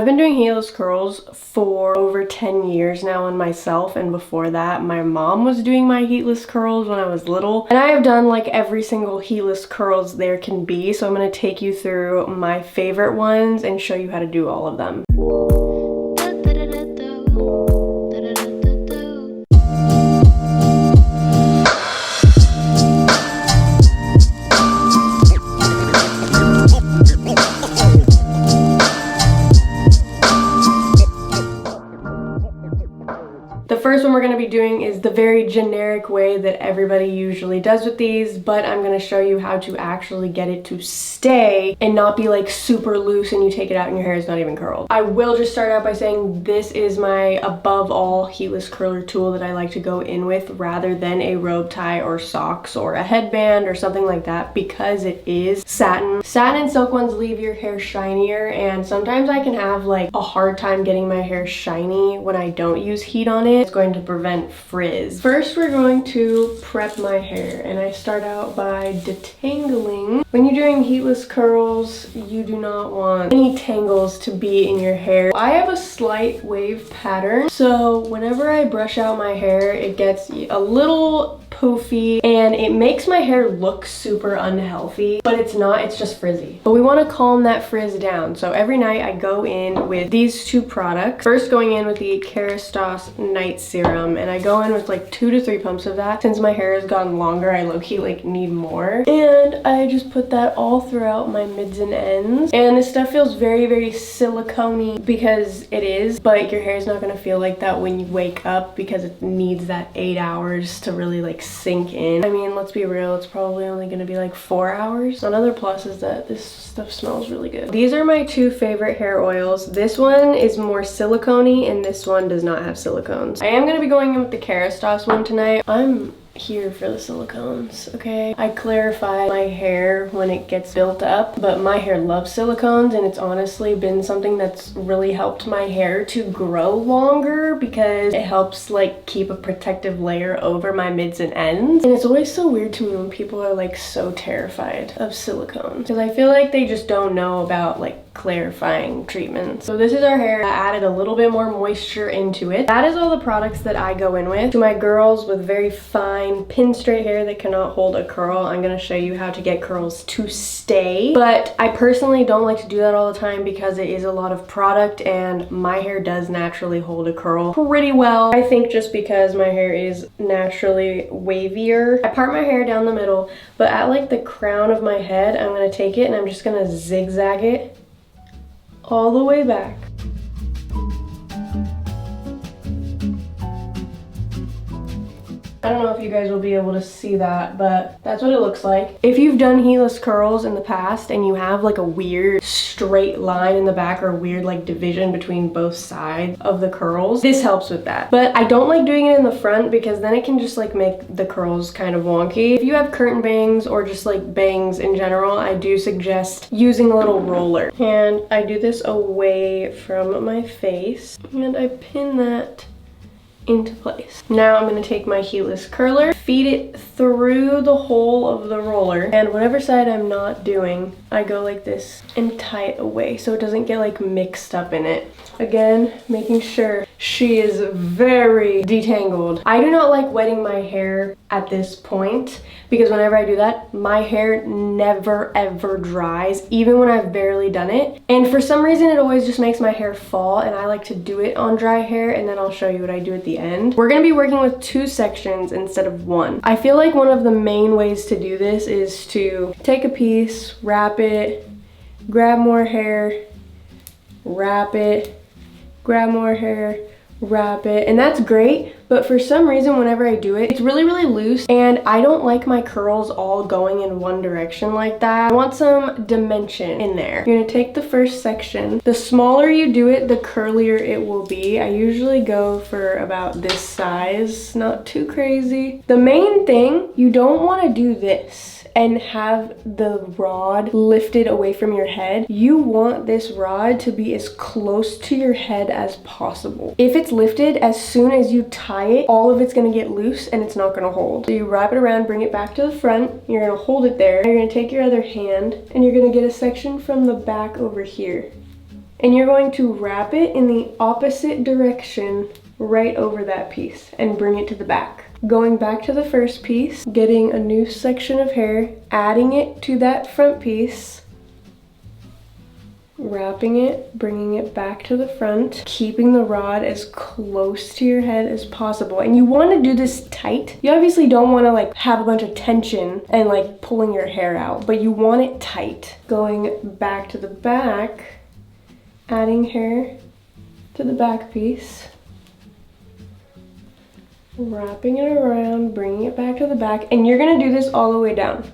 I've been doing heatless curls for over 10 years now on myself, and before that my mom was doing my heatless curls when I was little, and I have done like every single heatless curls there can be, so I'm going to take you through my favorite ones and show you how to do all of them. The first one we're going to be doing is the very generic way that everybody usually does with these, but I'm going to show you how to actually get it to stay and not be like super loose and you take it out and your hair is not even curled. I will just start out by saying this is my above all heatless curler tool that I like to go in with rather than a robe tie or socks or a headband or something like that, because it is satin. Satin and silk ones leave your hair shinier, and sometimes I can have like a hard time getting my hair shiny when I don't use heat on it. It's going to prevent frizz. First, we're going to prep my hair, and I start out by detangling. When you're doing heatless curls, you do not want any tangles to be in your hair. I have a slight wave pattern, so whenever I brush out my hair, it gets a little poofy and it makes my hair look super unhealthy, but it's not, it's just frizzy. But we want to calm that frizz down, so every night I go in with these two products. First, going in with the Kerastase night serum, and I go in with like 2 to 3 pumps of that. Since my hair has gotten longer, I low-key like need more, and I just put that all throughout my mids and ends. And this stuff feels very, very silicone-y because it is, but your hair is not going to feel like that when you wake up because it needs that 8 hours to really like sink in. I mean, let's be real, it's probably only going to be like 4 hours. Another plus is that this stuff smells really good. These are my two favorite hair oils. This one is more silicone-y and this one does not have silicones. I am going to be going in with the Kerastase one tonight. I'm here for the silicones, okay? I clarify my hair when it gets built up, but my hair loves silicones, and it's honestly been something that's really helped my hair to grow longer because it helps like keep a protective layer over my mids and ends. And it's always so weird to me when people are like so terrified of silicones, because I feel like they just don't know about like clarifying treatments. So this is our hair. I added a little bit more moisture into it. That is all the products that I go in with. To my girls with very fine pin straight hair that cannot hold a curl, I'm going to show you how to get curls to stay. But I personally don't like to do that all the time because it is a lot of product, and my hair does naturally hold a curl pretty well. I think just because my hair is naturally wavier. I part my hair down the middle, but at like the crown of my head, I'm going to take it and I'm just going to zigzag it all the way back. I don't know if you guys will be able to see that, but that's what it looks like. If you've done heatless curls in the past and you have like a weird straight line in the back or weird like division between both sides of the curls, this helps with that. But I don't like doing it in the front because then it can just like make the curls kind of wonky. If you have curtain bangs or just like bangs in general, I do suggest using a little roller. And I do this away from my face and I pin that into place. Now I'm going to take my heatless curler, feed it through the hole of the roller, and whatever side I'm not doing, I go like this and tie it away so it doesn't get like mixed up in it. Again, making sure she is very detangled. I do not like wetting my hair at this point because whenever I do that, my hair never ever dries, even when I've barely done it. And for some reason, it always just makes my hair fall, and I like to do it on dry hair, and then I'll show you what I do at the end. We're gonna be working with 2 sections instead of 1. I feel like one of the main ways to do this is to take a piece, wrap it, grab more hair, wrap it, grab more hair, wrap it, and that's great. But for some reason, whenever I do it, it's really, really loose, and I don't like my curls all going in one direction like that. I want some dimension in there. You're gonna take the first section. The smaller you do it, the curlier it will be. I usually go for about this size, not too crazy. The main thing, you don't want to do this and have the rod lifted away from your head. You want this rod to be as close to your head as possible. If it's lifted, as soon as you tie it, all of it's gonna get loose and it's not gonna hold. So you wrap it around, bring it back to the front, you're gonna hold it there, you're gonna take your other hand and you're gonna get a section from the back over here. And you're going to wrap it in the opposite direction right over that piece and bring it to the back. Going back to the first piece, getting a new section of hair, adding it to that front piece, wrapping it, bringing it back to the front, keeping the rod as close to your head as possible. And you want to do this tight. You obviously don't want to like have a bunch of tension and like pulling your hair out, but you want it tight. Going back to the back, adding hair to the back piece, wrapping it around, bringing it back to the back, and you're gonna do this all the way down.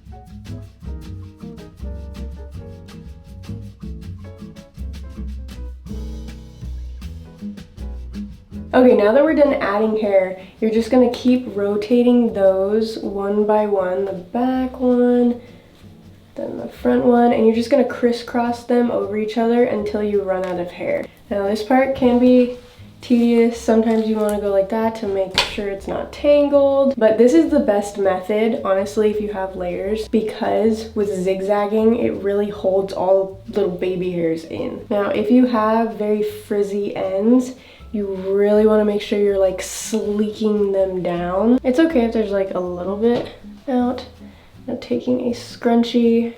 Okay, now that we're done adding hair, you're just gonna keep rotating those one by one, the back one, then the front one, and you're just gonna crisscross them over each other until you run out of hair. Now this part can be tedious. Sometimes you want to go like that to make sure it's not tangled, but this is the best method, honestly, if you have layers, because with zigzagging, it really holds all little baby hairs in. Now, if you have very frizzy ends, you really want to make sure you're like sleeking them down. It's okay if there's like a little bit out. Now taking a scrunchie,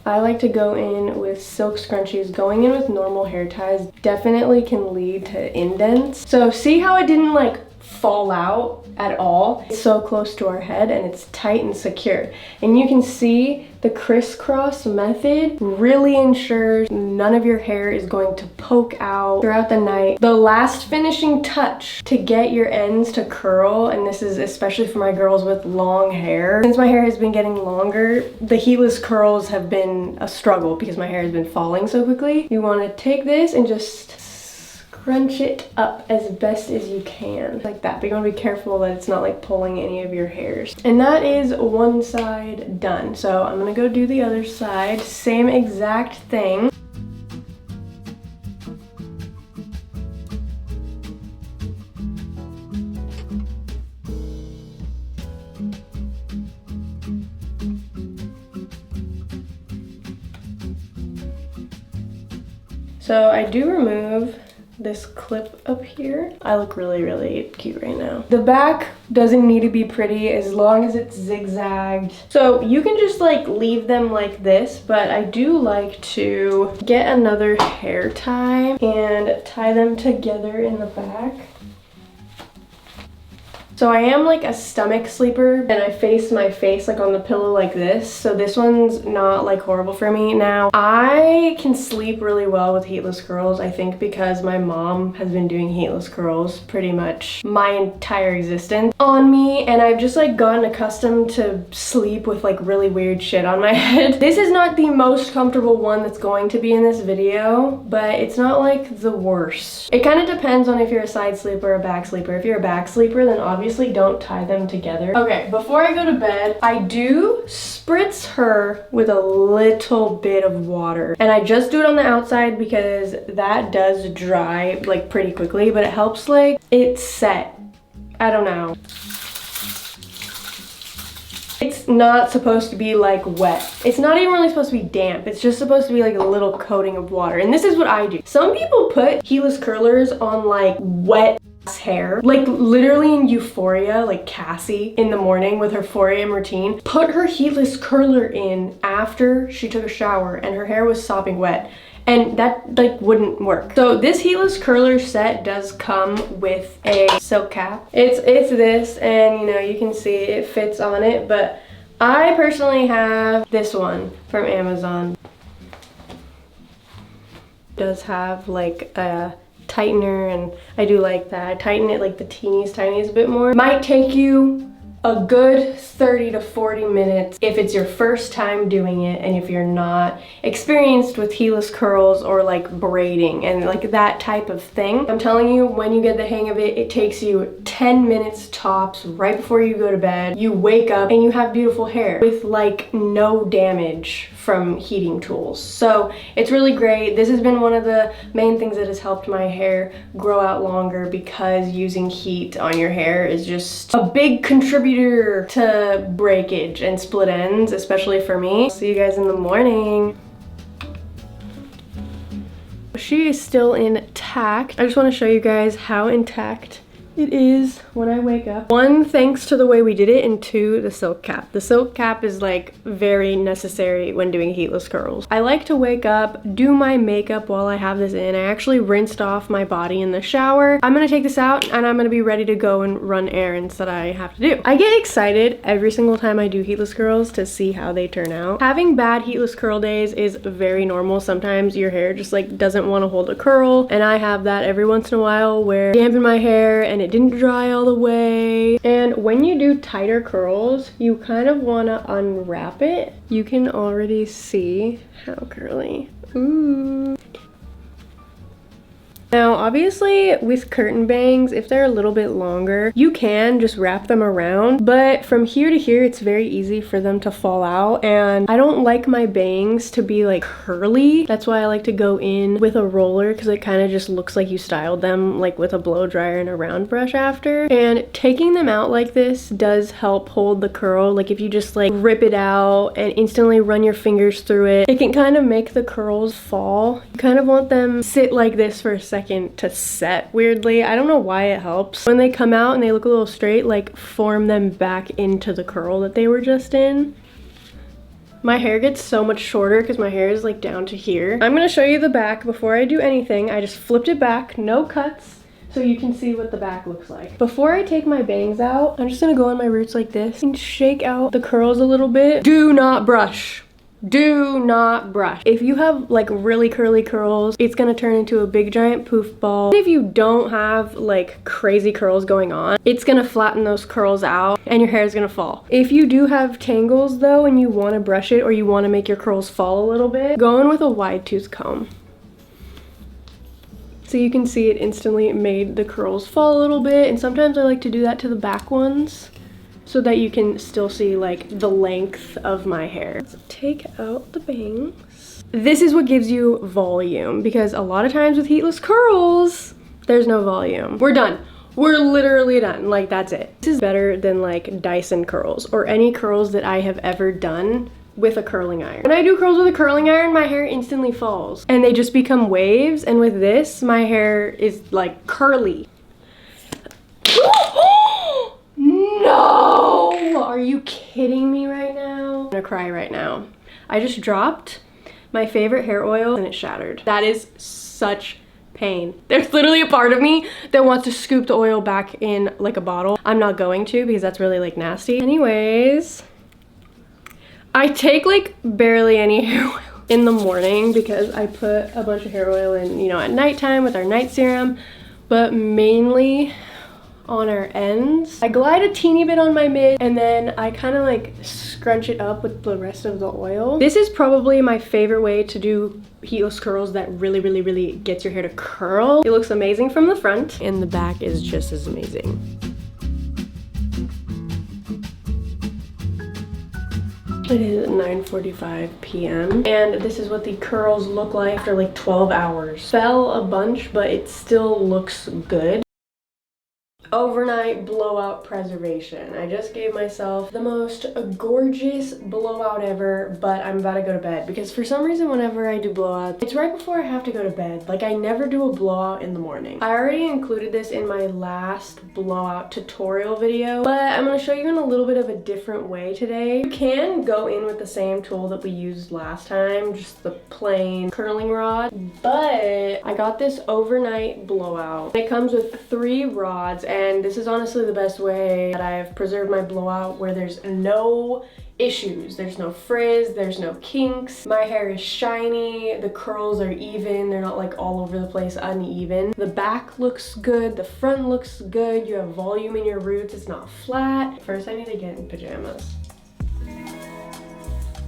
I like to go in with silk scrunchies. Going in with normal hair ties definitely can lead to indents. So see how it didn't like fall out at all? It's so close to our head and it's tight and secure. And you can see the crisscross method really ensures none of your hair is going to poke out throughout the night. The last finishing touch to get your ends to curl, and this is especially for my girls with long hair. Since my hair has been getting longer, the heatless curls have been a struggle because my hair has been falling so quickly. You want to take this and just scrunch it up as best as you can, like that. But you want to be careful that it's not like pulling any of your hairs. And that is one side done. So I'm gonna go do the other side, same exact thing. So I do remove this clip up here. I look really, really cute right now. The back doesn't need to be pretty as long as it's zigzagged. So you can just like leave them like this, but I do like to get another hair tie and tie them together in the back. So I am like a stomach sleeper and I face my face like on the pillow like this. So this one's not like horrible for me. Now I can sleep really well with heatless curls, I think because my mom has been doing heatless curls pretty much my entire existence on me, and I've just like gotten accustomed to sleep with like really weird shit on my head. This is not the most comfortable one that's going to be in this video, but it's not like the worst. It kind of depends on if you're a side sleeper or a back sleeper. If you're a back sleeper, then obviously don't tie them together. Okay, before I go to bed, I do spritz her with a little bit of water. And I just do it on the outside because that does dry like pretty quickly, but it helps like it set. I don't know. It's not supposed to be like wet. It's not even really supposed to be damp. It's just supposed to be like a little coating of water. And this is what I do. Some people put heatless curlers on like wet hair, like literally in Euphoria, like Cassie in the morning with her 4 a.m. routine, put her heatless curler in after she took a shower and her hair was sopping wet, and that like wouldn't work. So this heatless curler set does come with a silk cap. It's this, and you know, you can see it fits on it, but I personally have this one from Amazon. It does have like a tightener, and I do like that. I tighten it like the tiniest a bit more. Might take you a good 30 to 40 minutes if it's your first time doing it and if you're not experienced with heatless curls or like braiding and like that type of thing. I'm telling you, when you get the hang of it, it takes you 10 minutes tops right before you go to bed. You wake up and you have beautiful hair with like no damage from heating tools. So it's really great. This has been one of the main things that has helped my hair grow out longer, because using heat on your hair is just a big contributor to breakage and split ends, especially for me. See you guys in the morning. She is still intact. I just want to show you guys how intact it is when I wake up. One, thanks to the way we did it, and two, the silk cap. The silk cap is like very necessary when doing heatless curls. I like to wake up, do my makeup while I have this in. I actually rinsed off my body in the shower. I'm gonna take this out and I'm gonna be ready to go and run errands that I have to do. I get excited every single time I do heatless curls to see how they turn out. Having bad heatless curl days is very normal. Sometimes your hair just like doesn't want to hold a curl, and I have that every once in a while where I dampen my hair and it didn't dry all the way. And when you do tighter curls, you kind of want to unwrap it. You can already see how curly. Ooh. Now, obviously, with curtain bangs, if they're a little bit longer, you can just wrap them around, but from here to here, it's very easy for them to fall out, and I don't like my bangs to be like curly. That's why I like to go in with a roller, because it kind of just looks like you styled them like with a blow dryer and a round brush after. And taking them out like this does help hold the curl. Like if you just like rip it out and instantly run your fingers through it, it can kind of make the curls fall. You kind of want them sit like this for a second to set weirdly. I don't know why it helps. When they come out and they look a little straight, like form them back into the curl that they were just in. My hair gets so much shorter because my hair is like down to here. I'm gonna show you the back before I do anything. I just flipped it back, no cuts, so you can see what the back looks like. Before I take my bangs out, I'm just gonna go on my roots like this and shake out the curls a little bit. Do not brush. Do not brush. If you have like really curly curls, it's gonna turn into a big giant poof ball. If you don't have like crazy curls going on, it's gonna flatten those curls out and your hair is gonna fall. If you do have tangles though and you wanna brush it or you wanna make your curls fall a little bit, go in with a wide tooth comb. So you can see it instantly made the curls fall a little bit, and sometimes I like to do that to the back ones, so that you can still see like the length of my hair. Let's take out the bangs. This is what gives you volume, because a lot of times with heatless curls, there's no volume. We're done. We're literally done. Like, that's it. This is better than like Dyson curls or any curls that I have ever done with a curling iron. When I do curls with a curling iron, my hair instantly falls and they just become waves. And with this, my hair is like curly. No! Are you kidding me right now? I'm gonna cry right now. I just dropped my favorite hair oil and it shattered. That is such pain. There's literally a part of me that wants to scoop the oil back in like a bottle. I'm not going to because that's really like nasty. Anyways, I take like barely any hair oil in the morning because I put a bunch of hair oil in, you know, at nighttime with our night serum, but mainly on our ends. I glide a teeny bit on my mid and then I kind of like scrunch it up with the rest of the oil. This is probably my favorite way to do heatless curls that really gets your hair to curl. It looks amazing from the front and the back is just as amazing. It is 9:45 p.m. and this is what the curls look like after like 12 hours. Fell a bunch, but it still looks good. Overnight blowout preservation. I just gave myself the most gorgeous blowout ever, but I'm about to go to bed because for some reason whenever I do blowouts, it's right before I have to go to bed. Like, I never do a blowout in the morning. I already included this in my last blowout tutorial video, but I'm going to show you in a little bit of a different way today. You can go in with the same tool that we used last time, just the plain curling rod, but I got this overnight blowout. It comes with 3 rods, and this is honestly the best way that I've preserved my blowout, where there's no issues. There's no frizz, there's no kinks. My hair is shiny, the curls are even, they're not like all over the place uneven. The back looks good, the front looks good, you have volume in your roots, it's not flat. First I need to get in pajamas.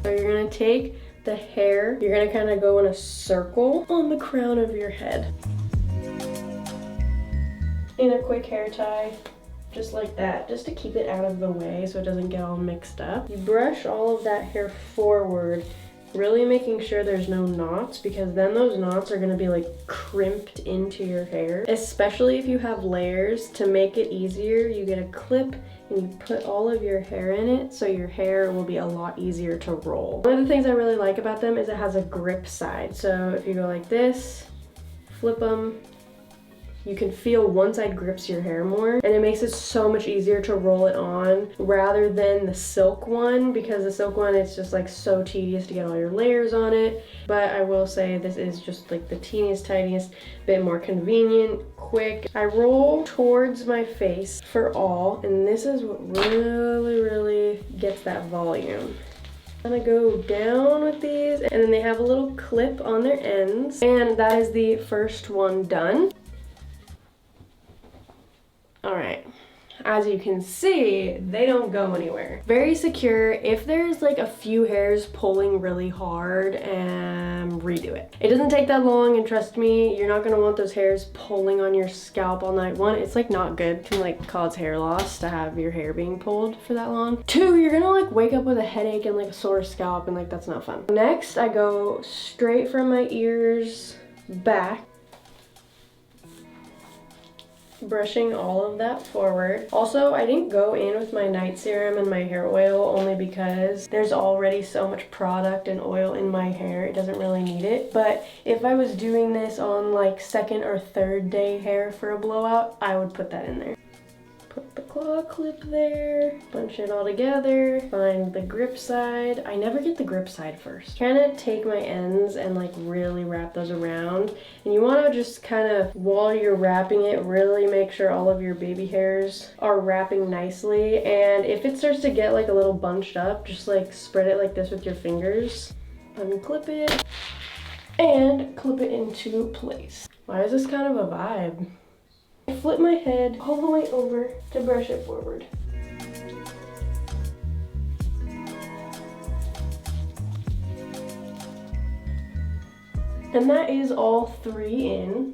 So you're gonna take the hair, you're gonna kind of go in a circle on the crown of your head. In a quick hair tie, just like that, just to keep it out of the way so it doesn't get all mixed up. You brush all of that hair forward, really making sure there's no knots, because then those knots are gonna be like crimped into your hair. Especially if you have layers, to make it easier, you get a clip and you put all of your hair in it, so your hair will be a lot easier to roll. One of the things I really like about them is it has a grip side. So if you go like this, flip them. You can feel one side grips your hair more, and it makes it so much easier to roll it on rather than the silk one, because the silk one, it's just like so tedious to get all your layers on it. But I will say this is just like the teeniest, tiniest bit more convenient, quick. I roll towards my face for all, and this is what really gets that volume. I'm gonna go down with these, and then they have a little clip on their ends, and that is the first one done. All right, as you can see, they don't go anywhere. Very secure. If there's like a few hairs pulling really hard, and redo it. It doesn't take that long, and trust me, you're not gonna want those hairs pulling on your scalp all night. One, it's like not good. It can like cause hair loss to have your hair being pulled for that long. Two, you're gonna like wake up with a headache and like a sore scalp, and like that's not fun. Next, I go straight from my ears back, brushing all of that forward. Also, I didn't go in with my night serum and my hair oil only because there's already so much product and oil in my hair. It doesn't really need it. But if I was doing this on like second or third day hair for a blowout, I would put that in there. Put the claw clip there, bunch it all together, find the grip side. I never get the grip side first. Kind of take my ends and like really wrap those around. And you want to just kind of, while you're wrapping it, really make sure all of your baby hairs are wrapping nicely. And if it starts to get like a little bunched up, just like spread it like this with your fingers. Unclip it and clip it into place. Why is this kind of a vibe? I flip my head all the way over to brush it forward. And that is all three in.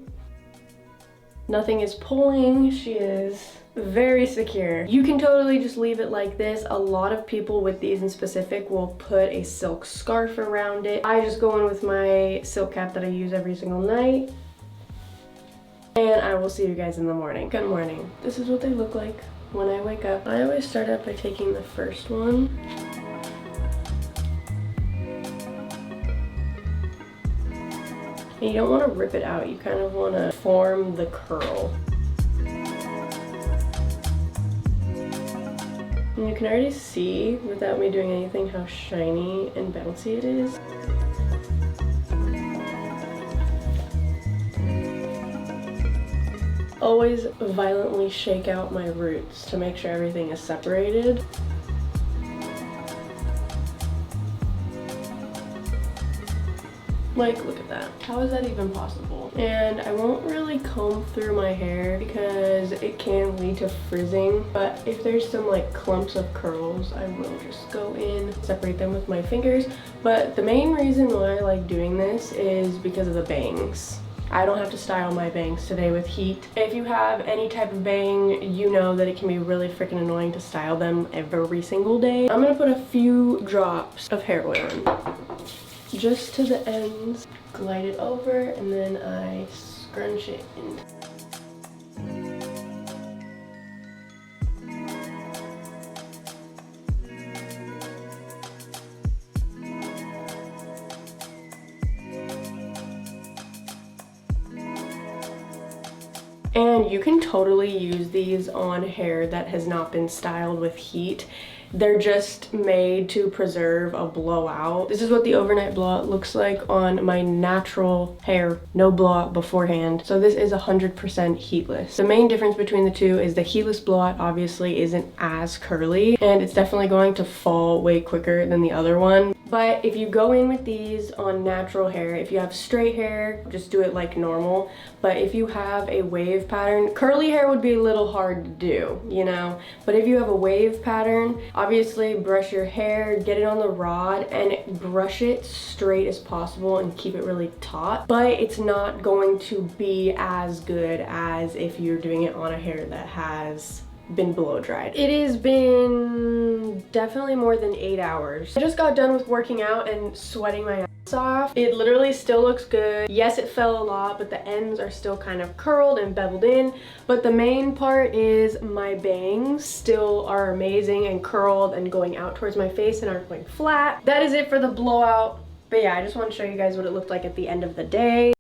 Nothing is pulling. She is very secure. You can totally just leave it like this. A lot of people with these in specific will put a silk scarf around it. I just go in with my silk cap that I use every single night. And I will see you guys in the morning. Good morning. This is what they look like when I wake up. I always start out by taking the first one. And you don't want to rip it out. You kind of want to form the curl. And you can already see, without me doing anything, how shiny and bouncy it is. Always violently shake out my roots to make sure everything is separated. Like, look at that. How is that even possible? And I won't really comb through my hair because it can lead to frizzing. But if there's some like clumps of curls, I will just go in, separate them with my fingers. But the main reason why I like doing this is because of the bangs. I don't have to style my bangs today with heat. If you have any type of bang, you know that it can be really freaking annoying to style them every single day. I'm gonna put a few drops of hair oil in. Just to the ends, glide it over, and then I scrunch it in. And you can totally use these on hair that has not been styled with heat. They're just made to preserve a blowout. This is what the overnight blowout looks like on my natural hair, no blowout beforehand. So this is 100% heatless. The main difference between the two is the heatless blowout obviously isn't as curly, and it's definitely going to fall way quicker than the other one. But if you go in with these on natural hair, if you have straight hair, just do it like normal. But if you have a wave pattern, curly hair would be a little hard to do, you know? But if you have a wave pattern, obviously brush your hair, get it on the rod, and brush it straight as possible and keep it really taut. But it's not going to be as good as if you're doing it on a hair that has been blow dried. It has been definitely more than 8 hours. I just got done with working out and sweating my ass off. It literally still looks good. Yes, it fell a lot, but the ends are still kind of curled and beveled in. But the main part is my bangs still are amazing and curled and going out towards my face and aren't going flat. That is it for the blowout. But yeah, I just want to show you guys what it looked like at the end of the day.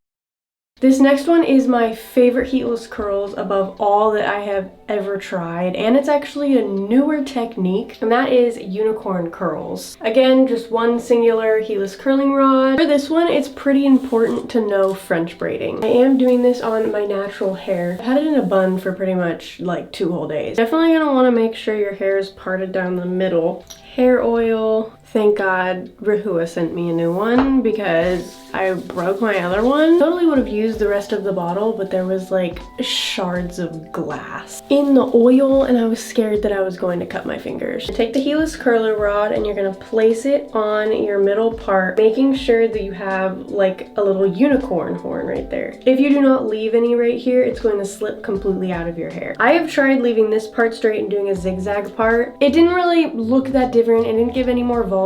This next one is my favorite heatless curls above all that I have ever tried, and it's actually a newer technique, and that is unicorn curls. Again, just one singular heatless curling rod. For this one, it's pretty important to know French braiding. I am doing this on my natural hair. I've had it in a bun for pretty much like 2 whole days. Definitely gonna wanna make sure your hair is parted down the middle. Hair oil. Thank God Rahua sent me a new one because I broke my other one. Totally would have used the rest of the bottle, but there was like shards of glass in the oil and I was scared that I was going to cut my fingers. Take the heatless curler rod and you're gonna place it on your middle part, making sure that you have like a little unicorn horn right there. If you do not leave any right here, it's going to slip completely out of your hair. I have tried leaving this part straight and doing a zigzag part. It didn't really look that different. It didn't give any more volume.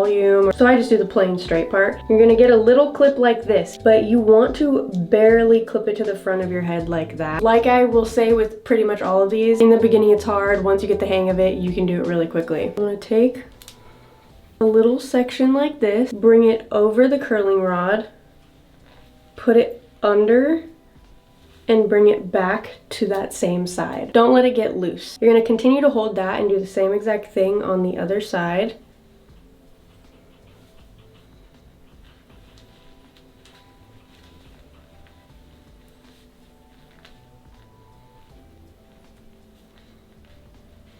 So I just do the plain straight part. You're gonna get a little clip like this, but you want to barely clip it to the front of your head like that. Like I will say with pretty much all of these, in the beginning it's hard. Once you get the hang of it, you can do it really quickly. I'm gonna take a little section like this, bring it over the curling rod, put it under, and bring it back to that same side. Don't let it get loose. You're gonna continue to hold that and do the same exact thing on the other side.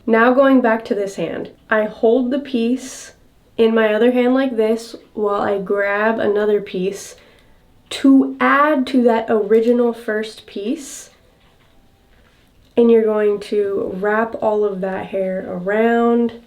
Now going back to this hand, I hold the piece in my other hand like this while I grab another piece to add to that original first piece. And you're going to wrap all of that hair around.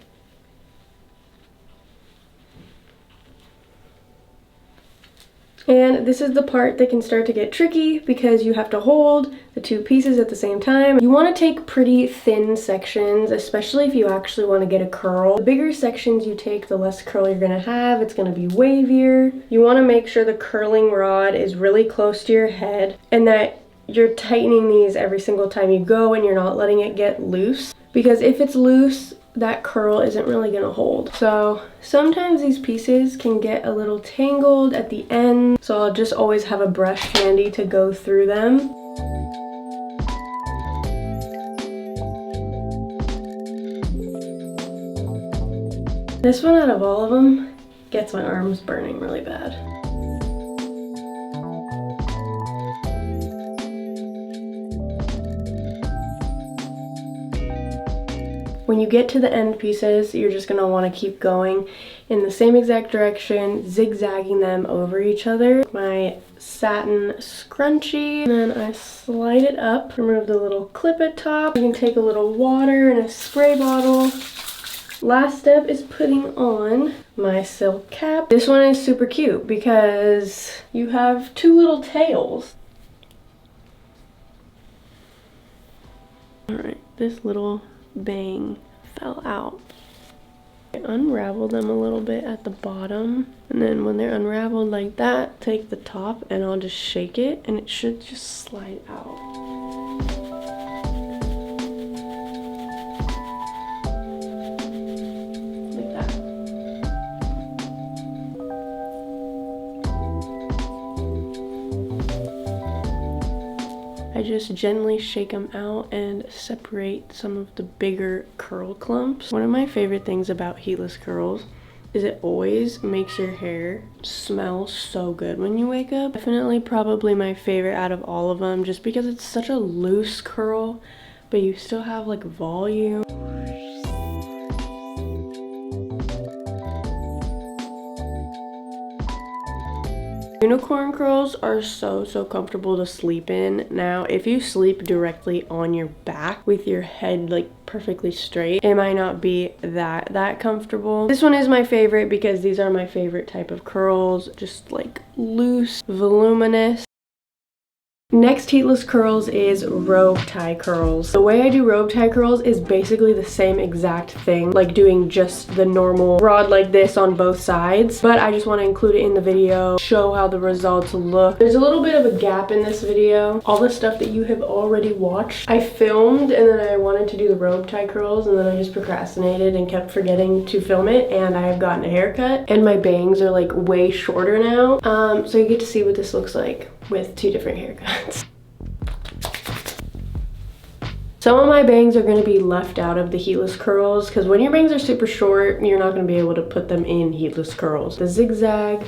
And this is the part that can start to get tricky because you have to hold the 2 pieces at the same time. You want to take pretty thin sections, especially if you actually want to get a curl. The bigger sections you take, the less curl you're going to have. It's going to be wavier. You want to make sure the curling rod is really close to your head and that you're tightening these every single time you go and you're not letting it get loose. Because if it's loose, that curl isn't really gonna hold. So sometimes these pieces can get a little tangled at the end, so I'll just always have a brush handy to go through them. This one out of all of them gets my arms burning really bad. When you get to the end pieces, you're just gonna wanna keep going in the same exact direction, zigzagging them over each other. My satin scrunchie, and then I slide it up, remove the little clip at top. You can take a little water and a spray bottle. Last step is putting on my silk cap. This one is super cute because you have 2 little tails. All right, this little bang fell out. I unravel them a little bit at the bottom, and then when they're unraveled like that, take the top and I'll just shake it and it should just slide out. Like that. I just gently shake them out and separate some of the bigger curl clumps. One of my favorite things about heatless curls is it always makes your hair smell so good when you wake up. Definitely probably my favorite out of all of them just because it's such a loose curl, but you still have like volume. Unicorn curls are so comfortable to sleep in. Now, if you sleep directly on your back with your head like perfectly straight, it might not be that comfortable. This one is my favorite because these are my favorite type of curls, just like loose, voluminous. Next heatless curls is robe tie curls. The way I do robe tie curls is basically the same exact thing, like doing just the normal rod like this on both sides, but I just want to include it in the video, show how the results look. There's a little bit of a gap in this video. All the stuff that you have already watched, I filmed and then I wanted to do the robe tie curls and then I just procrastinated and kept forgetting to film it, and I have gotten a haircut and my bangs are like way shorter now. So you get to see what this looks like with 2 different haircuts. Some of my bangs are gonna be left out of the heatless curls because when your bangs are super short, you're not gonna be able to put them in heatless curls. The zigzag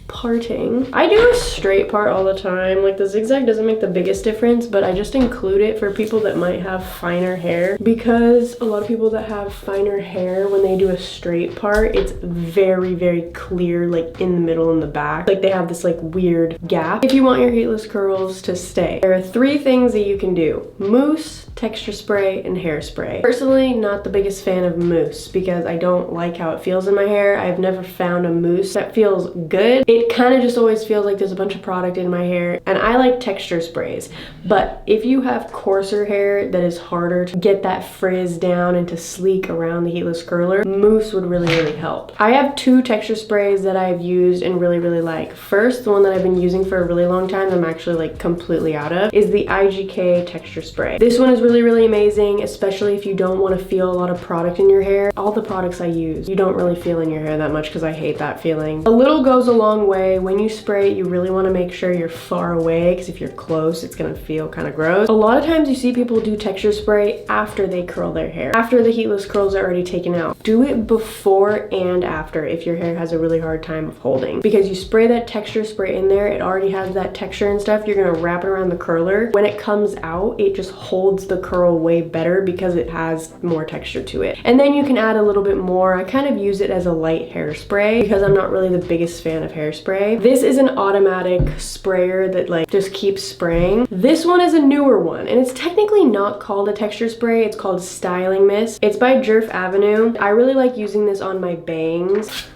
parting. I do a straight part all the time. Like, the zigzag doesn't make the biggest difference, but I just include it for people that might have finer hair, because a lot of people that have finer hair, when they do a straight part, it's very, very clear, like in the middle and the back. Like, they have this like weird gap. If you want your heatless curls to stay, there are 3 things that you can do: mousse, texture spray, and hairspray. Personally, not the biggest fan of mousse because I don't like how it feels in my hair. I've never found a mousse that feels good. It kind of just always feels like there's a bunch of product in my hair, and I like texture sprays. But if you have coarser hair that is harder to get that frizz down and to sleek around the heatless curler, mousse would really, really help. I have 2 texture sprays that I've used and really, really like. First, the one that I've been using for a really long time that I'm actually like completely out of is the IGK texture spray. This one is really, really amazing, especially if you don't want to feel a lot of product in your hair. All the products I use, you don't really feel in your hair that much because I hate that feeling. A little goes a long way. When you spray it, you really want to make sure you're far away, because if you're close, it's gonna feel kind of gross. A lot of times you see people do texture spray after they curl their hair, after the heatless curls are already taken out. Do it before and after if your hair has a really hard time of holding, because you spray that texture spray in there, it already has that texture and stuff. You're gonna wrap it around the curler. When it comes out, it just holds the curl way better because it has more texture to it. And then you can add a little bit more. I kind of use it as a light hairspray because I'm not really the biggest fan of hairspray. This is an automatic sprayer that like just keeps spraying. This one is a newer one, and it's technically not called a texture spray. It's called Styling Mist. It's by Djerf Avenue. I really like using this on my bangs.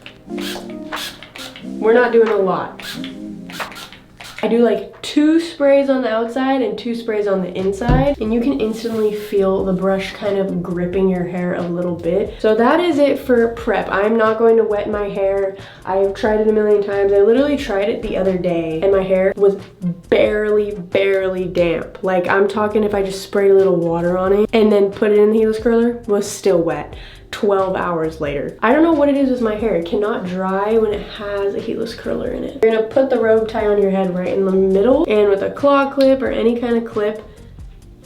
We're not doing a lot. I do like 2 sprays on the outside and 2 sprays on the inside, and you can instantly feel the brush kind of gripping your hair a little bit. So that is it for prep. I'm not going to wet my hair. I've tried it a million times. I literally tried it the other day and my hair was barely damp. Like, I'm talking, if I just sprayed a little water on it and then put it in the heatless curler, was still wet 12 hours later. I don't know what it is with my hair. It cannot dry when it has a heatless curler in it. You're gonna put the robe tie on your head right in the middle, and with a claw clip or any kind of clip,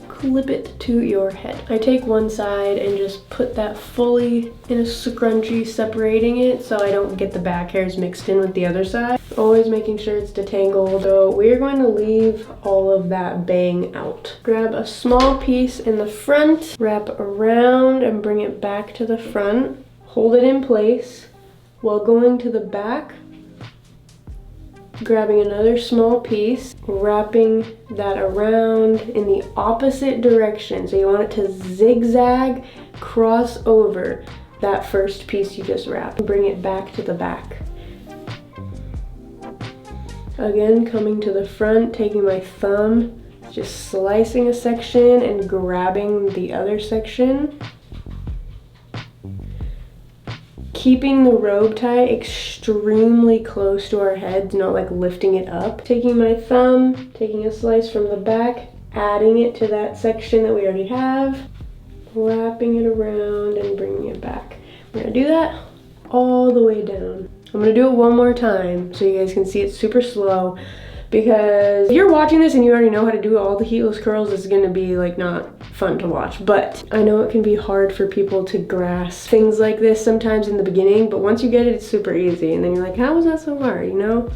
clip it to your head. I take one side and just put that fully in a scrunchie, separating it so I don't get the back hairs mixed in with the other side. Always making sure it's detangled. So we're going to leave all of that bang out. Grab a small piece in the front, wrap around and bring it back to the front. Hold it in place while going to the back, grabbing another small piece, wrapping that around in the opposite direction. So you want it to zigzag, cross over that first piece you just wrapped. Bring it back to the back. Again, coming to the front, taking my thumb, just slicing a section and grabbing the other section. Keeping the robe tie extremely close to our heads, not like lifting it up. Taking my thumb, taking a slice from the back, adding it to that section that we already have, wrapping it around and bringing it back. We're gonna do that all the way down. I'm gonna do it one more time so you guys can see it super slow, because if you're watching this and you already know how to do all the heatless curls, it's gonna be like not fun to watch. But I know it can be hard for people to grasp things like this sometimes in the beginning, but once you get it, it's super easy. And then you're like, how was that so hard, you know?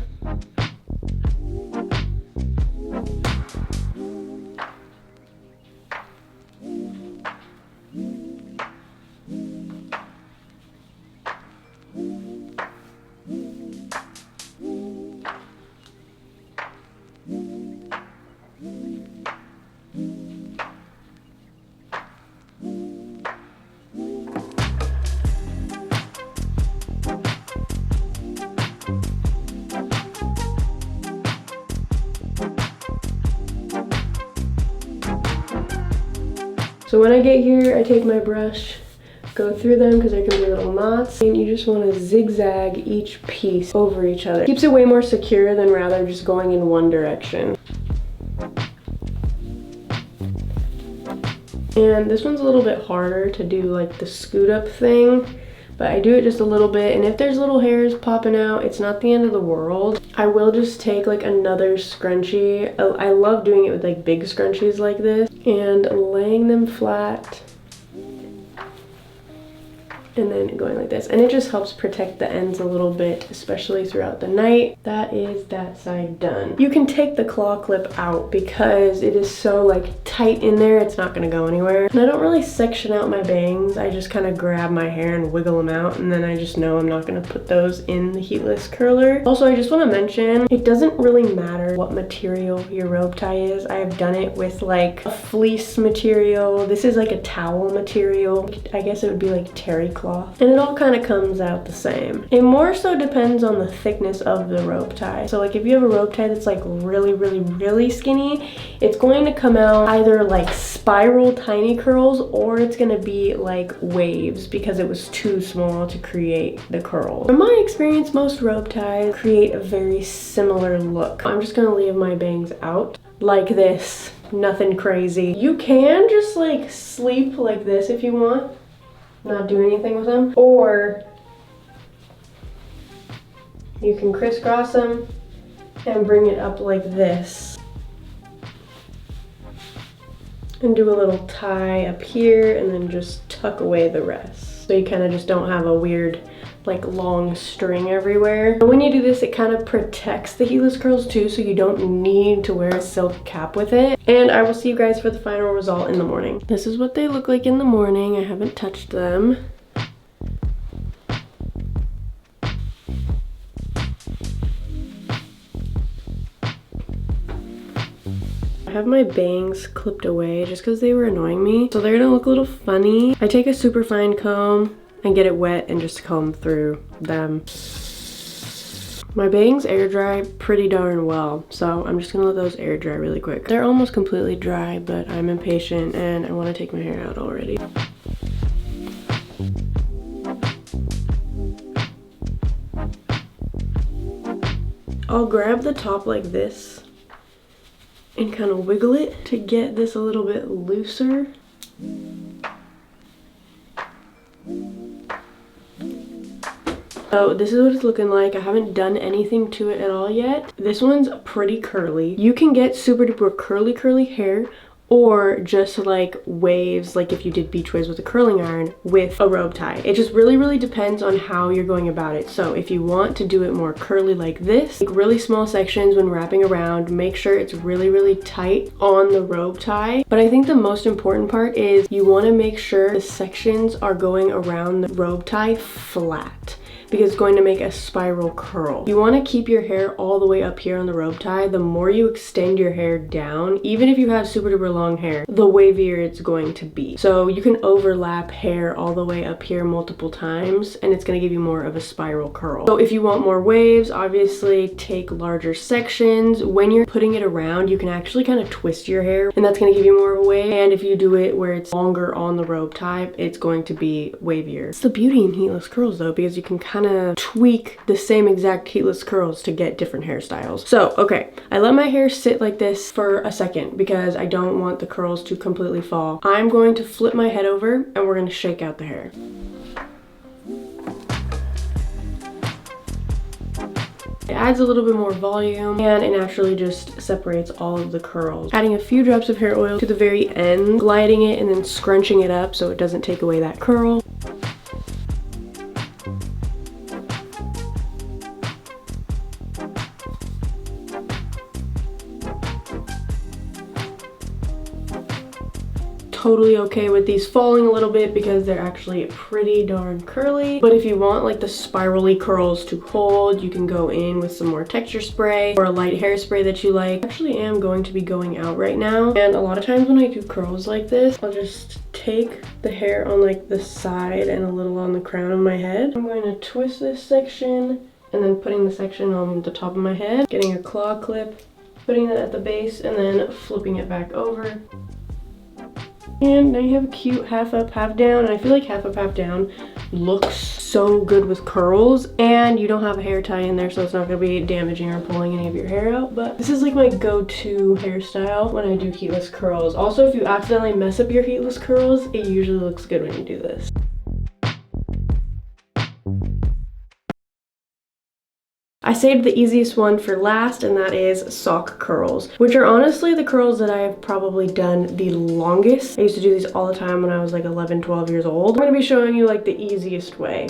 So when I get here, I take my brush, go through them because there can be little knots, and you just want to zigzag each piece over each other. Keeps it way more secure than rather just going in one direction. And this one's a little bit harder to do, like the scoot up thing, but I do it just a little bit, and if there's little hairs popping out, it's not the end of the world. I will just take like another scrunchie. I love doing it with like big scrunchies like this and laying them flat and then going like this, and it just helps protect the ends a little bit, especially throughout the night. That is that side done. You can take the claw clip out because it is so like tight in there, it's not gonna go anywhere. And I don't really section out my bangs, I just kind of grab my hair and wiggle them out, and then I just know I'm not gonna put those in the heatless curler. Also, I just want to mention, it doesn't really matter what material your robe tie is. I have done it with like a fleece material. This is like a towel material. I guess it would be like terry cloth. And it all kind of comes out the same. It more so depends on the thickness of the robe tie. So like if you have a robe tie that's like really skinny, it's going to come out either like spiral tiny curls, or it's going to be like waves because it was too small to create the curls. From my experience, most robe ties create a very similar look. I'm just going to leave my bangs out like this. Nothing crazy. You can just like sleep like this if you want, not do anything with them, or you can crisscross them and bring it up like this and do a little tie up here and then just tuck away the rest, so you kind of just don't have a weird like long string everywhere. And when you do this, it kind of protects the heatless curls too, so you don't need to wear a silk cap with it. And I will see you guys for the final result in the morning. This is what they look like in the morning. I haven't touched them. I have my bangs clipped away just because they were annoying me, so they're gonna look a little funny. I take a super fine comb and get it wet and just comb through them. My bangs air dry pretty darn well, so I'm just gonna let those air dry really quick. They're almost completely dry, but I'm impatient and I want to take my hair out already. I'll grab the top like this and kind of wiggle it to get this a little bit looser. So this is what it's looking like. I haven't done anything to it at all yet. This one's pretty curly. You can get super duper curly hair, or just like waves, like if you did beach waves with a curling iron with a robe tie. It just really depends on how you're going about it. So if you want to do it more curly like this, like really small sections when wrapping around, make sure it's really tight on the robe tie. But I think the most important part is you want to make sure the sections are going around the robe tie flat, because it's going to make a spiral curl. You want to keep your hair all the way up here on the robe tie. The more you extend your hair down, even if you have super duper long hair, the wavier it's going to be. So you can overlap hair all the way up here multiple times, and it's going to give you more of a spiral curl. So if you want more waves, obviously take larger sections. When you're putting it around, you can actually kind of twist your hair, and that's going to give you more of a wave. And if you do it where it's longer on the robe tie, it's going to be wavier. It's the beauty in heatless curls though, because you can kind of tweak the same exact heatless curls to get different hairstyles. So, okay, I let my hair sit like this for a second because I don't want the curls to completely fall. I'm going to flip my head over and we're going to shake out the hair. It adds a little bit more volume and it naturally just separates all of the curls. Adding a few drops of hair oil to the very end, gliding it and then scrunching it up so it doesn't take away that curl. Totally okay with these falling a little bit because they're actually pretty darn curly. But if you want like the spirally curls to hold, you can go in with some more texture spray or a light hairspray that you like. I actually am going to be going out right now, and a lot of times when I do curls like this, I'll just take the hair on like the side and a little on the crown of my head. I'm going to twist this section and then putting the section on the top of my head, getting a claw clip, putting that at the base, and then flipping it back over. And now you have a cute half up, half down, and I feel like half up, half down looks so good with curls, and you don't have a hair tie in there, so it's not going to be damaging or pulling any of your hair out. But this is like my go-to hairstyle when I do heatless curls. Also, if you accidentally mess up your heatless curls, it usually looks good when you do this. I saved the easiest one for last, and that is sock curls, which are honestly the curls that I have probably done the longest. I used to do these all the time when I was like 11, 12 years old. I'm gonna be showing you like the easiest way.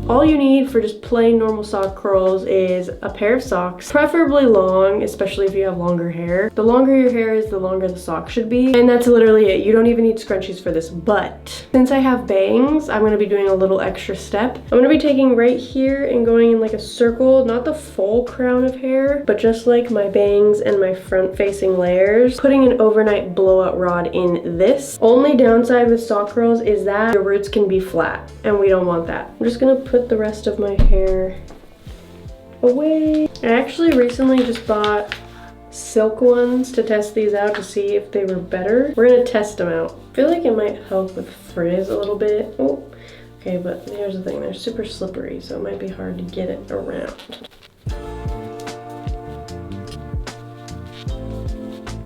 All you need for just plain normal sock curls is a pair of socks, preferably long, especially if you have longer hair. The longer your hair is, the longer the sock should be. And that's literally it. You don't even need scrunchies for this. But since I have bangs, I'm gonna be doing a little extra step. I'm gonna be taking right here and going in like a circle, not the full crown of hair, but just like my bangs and my front facing layers. Putting an overnight blowout rod in this. Only downside with sock curls is that your roots can be flat, and we don't want that. I'm just gonna put the rest of my hair away. I actually recently just bought silk ones to test these out to see if they were better. We're gonna test them out. I feel like it might help with frizz a little bit. Oh, okay, but here's the thing, they're super slippery, so it might be hard to get it around.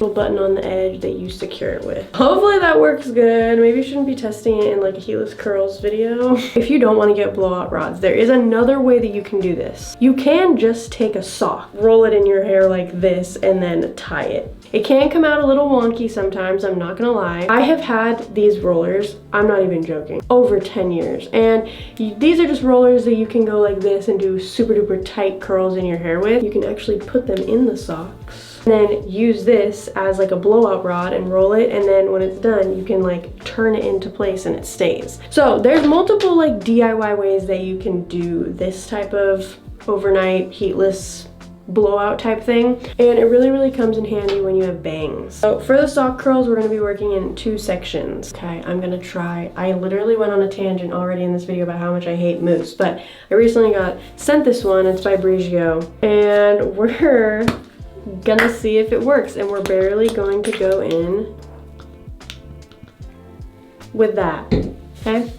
Button on the edge that you secure it with. Hopefully that works good. Maybe you shouldn't be testing it in like a heatless curls video. If you don't want to get blowout rods, there is another way that you can do this. You can just take a sock, roll it in your hair like this, and then tie it. It can come out a little wonky sometimes, I'm not gonna lie. I have had these rollers, I'm not even joking, over 10 years. And these are just rollers that you can go like this and do super duper tight curls in your hair with. You can actually put them in the socks. And then use this as like a blowout rod and roll it, and then when it's done you can like turn it into place and it stays. So there's multiple like DIY ways that you can do this type of overnight heatless blowout type thing, and it really comes in handy when you have bangs. So for the sock curls, we're going to be working in 2 sections. Okay, I'm gonna try. I literally went on a tangent already in this video about how much I hate mousse, but I recently got sent this one. It's by Brigio, and we're gonna see if it works, and we're barely going to go in with that, okay?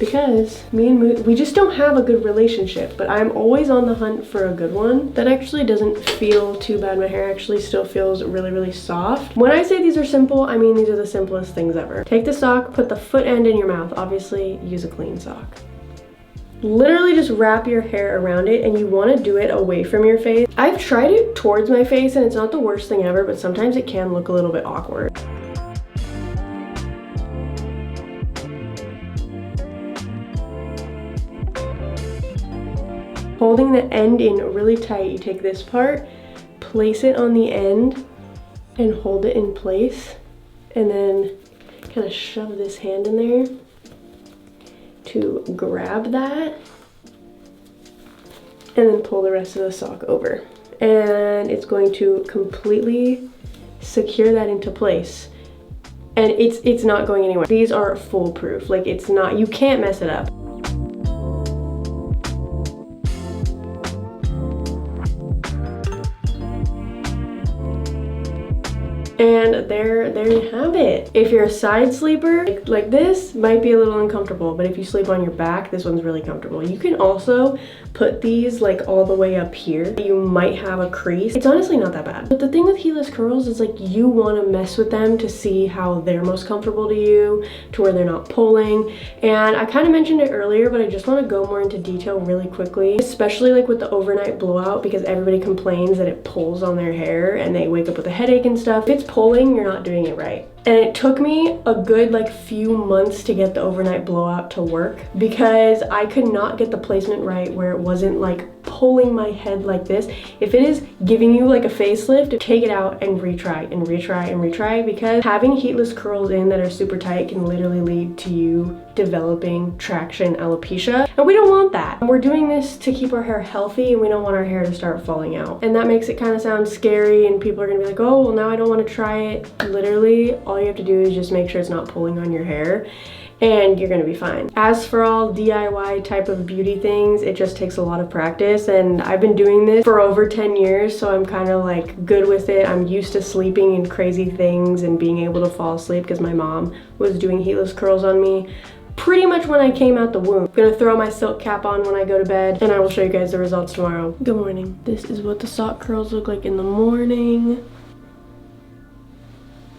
Because me and Mousse, we just don't have a good relationship, but I'm always on the hunt for a good one that actually doesn't feel too bad. My hair actually still feels really soft. When I say these are simple, I mean these are the simplest things ever. Take the sock, put the foot end in your mouth. Obviously, use a clean sock. Literally just wrap your hair around it, and you want to do it away from your face. I've tried it towards my face and it's not the worst thing ever, but sometimes it can look a little bit awkward. Holding the end in really tight, you take this part, place it on the end, and hold it in place, and then kind of shove this hand in there to grab that, and then pull the rest of the sock over. And it's going to completely secure that into place. And it's not going anywhere. These are foolproof. Like, it's not, you can't mess it up. And there you have it. If you're a side sleeper, like this might be a little uncomfortable, but if you sleep on your back, this one's really comfortable. You can also put these like all the way up here. You might have a crease. It's honestly not that bad. But the thing with heatless curls is like you want to mess with them to see how they're most comfortable to you, to where they're not pulling. And I kind of mentioned it earlier, but I just want to go more into detail really quickly, especially like with the overnight blowout, because everybody complains that it pulls on their hair and they wake up with a headache and stuff. If it's pulling, you're not doing it right. And it took me a good like few months to get the overnight blowout to work, because I could not get the placement right where it wasn't like pulling my head like this. If it is giving you like a facelift, take it out and retry and retry and retry, because having heatless curls in that are super tight can literally lead to you developing traction alopecia, and we don't want that. We're doing this to keep our hair healthy, and we don't want our hair to start falling out. And that makes it kind of sound scary, and people are gonna be like, oh, well, now I don't want to try it. Literally, all you have to do is just make sure it's not pulling on your hair, and you're gonna be fine. As for all DIY type of beauty things, it just takes a lot of practice, and I've been doing this for over 10 years, so I'm kind of like good with it. I'm used to sleeping in crazy things and being able to fall asleep, because my mom was doing heatless curls on me pretty much when I came out the womb. I'm gonna throw my silk cap on when I go to bed, and I will show you guys the results tomorrow. Good morning. This is what the sock curls look like in the morning.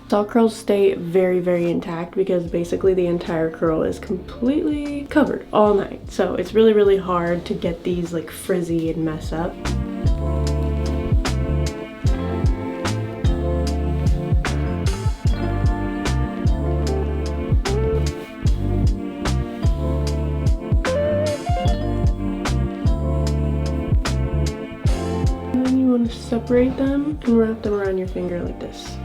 Sock curls stay very, very intact because basically the entire curl is completely covered all night. So it's really, really hard to get these like frizzy and mess up. Separate them and wrap them around your finger like this.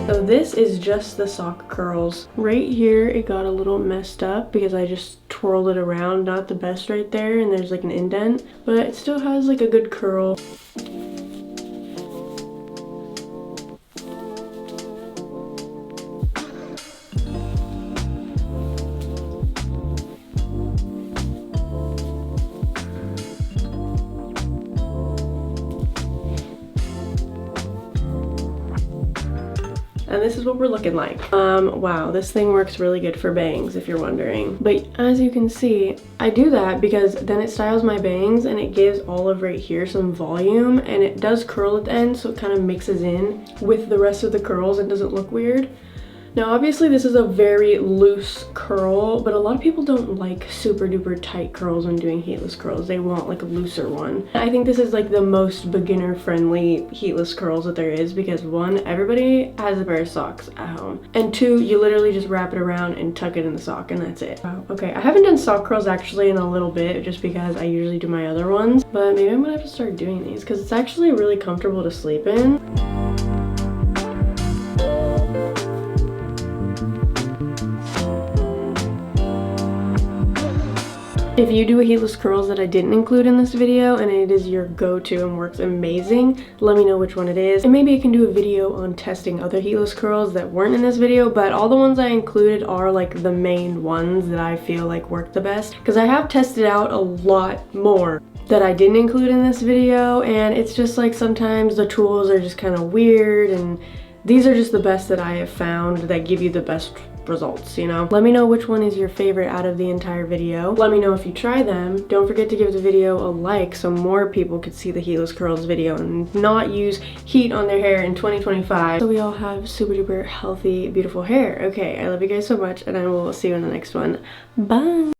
So this is just the sock curls. Right here it got a little messed up because I just twirled it around. Not the best right there, and there's like an indent, but it still has like a good curl. And this is what we're looking like. Wow, this thing works really good for bangs if you're wondering. But as you can see, I do that because then it styles my bangs and it gives all of right here some volume, and it does curl at the end, so it kind of mixes in with the rest of the curls and doesn't look weird. Now obviously this is a very loose curl, but a lot of people don't like super duper tight curls when doing heatless curls. They want like a looser one. I think this is like the most beginner friendly heatless curls that there is because one, everybody has a pair of socks at home, and two, you literally just wrap it around and tuck it in the sock and that's it. Wow. Okay, I haven't done sock curls actually in a little bit just because I usually do my other ones, but maybe I'm gonna have to start doing these because it's actually really comfortable to sleep in. If you do a heatless curls that I didn't include in this video and it is your go-to and works amazing, let me know which one it is. And maybe I can do a video on testing other heatless curls that weren't in this video, but all the ones I included are like the main ones that I feel like work the best. Because I have tested out a lot more that I didn't include in this video, and it's just like sometimes the tools are just kind of weird, and these are just the best that I have found that give you the best results, you know? Let me know which one is your favorite out of the entire video. Let me know if you try them. Don't forget to give the video a like so more people could see the heatless curls video and not use heat on their hair in 2025. So we all have super duper healthy, beautiful hair. Okay, I love you guys so much and I will see you in the next one. Bye!